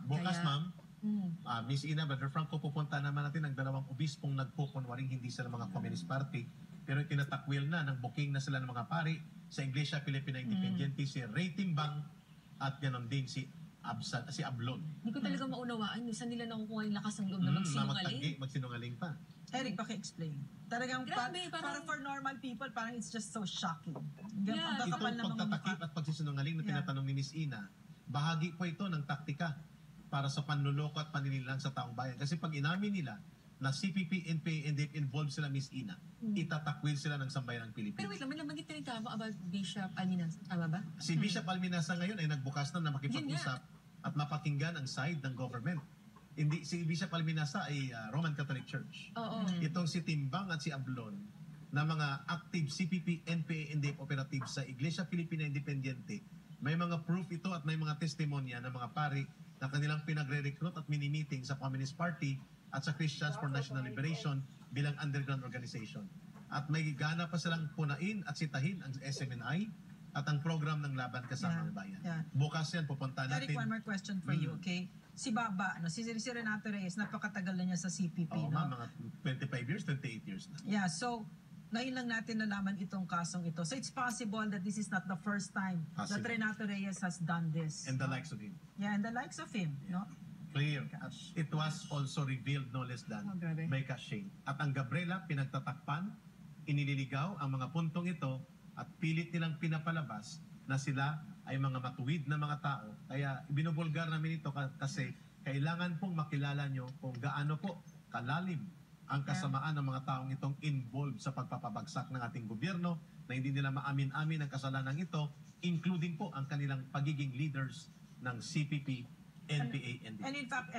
Bukas, Kaya- ma'am, Miss Ina, Brother Franco, pupunta naman natin ang dalawang obispong nagpukunwaring hindi sila mga Communist Party, pero tinatakwil na ng booking na sila ng mga pari sa Iglesia Filipina Independiente, si Ray Timbang at ganon din si Ablon. Hindi ko talaga maunawaan. Saan nila nakukuha yung lakas ng loob na magsinungaling? Magsinungaling pa. Eric, paki-explain. Talagang Grabe, para for normal people, parang it's just so shocking. Yeah. Ang kakapal Itong ng mga pagtatakip mukha. at pagsisinungaling na Yeah. tinatanong ni Miss Ina, bahagi po ito ng taktika para sa panluloko at paninilang sa taong bayan. Kasi pag inamin nila na CPP, NPA, NDF involved sila, Miss Ina, itatakwil sila ng sambayan ng Pilipinas. Pero wait lang, may nabanggit na rin tama about Bishop Alminas. Tama ba? Si Bishop Alminasa ngayon ay nagbukas na makipag-usap at mapakinggan ang side ng government. Hindi, si Bishop Alminasa ay Roman Catholic Church. Oo. Itong si Timbang at si Ablon na mga active CPP, NPA, NDF operatives sa Iglesia Filipina Independiente, may mga proof ito at may mga testimonya ng mga pari na kanilang pinagre-recruit at mini-meeting sa Communist Party at sa Christians for National Liberation bilang underground organization. At may gana pa silang punain at sitahin ang SMNI at ang program ng Laban Kasama ang Bayan. Yeah. Bukas yan, pupunta natin. Eric, one more question for you, okay? Si Baba, si Renato Reyes, napakatagal na niya sa CPP, Oo, no? ma'am, mga 25 years, 28 years na. Yeah, so ngayon lang natin nalaman itong kasong ito. So it's possible that this is not the first time that Possible. Renato Reyes has done this. And the likes of him. Yeah, and the likes of him, no? Clear. At it was also revealed no less than Oh, grabe. by Kashane. At ang Gabriela, pinagtatakpan, inililigaw ang mga puntong ito at pilit nilang pinapalabas na sila ay mga matuwid na mga tao. Kaya binubulgar namin ito kasi kailangan pong makilala nyo kung gaano po kalalim ang kasamaan ng mga taong itong involved sa pagpapabagsak ng ating gobyerno na hindi nila maamin-amin ang kasalanan ito, including po ang kanilang pagiging leaders ng CPP, NPA, NDF. And in fact,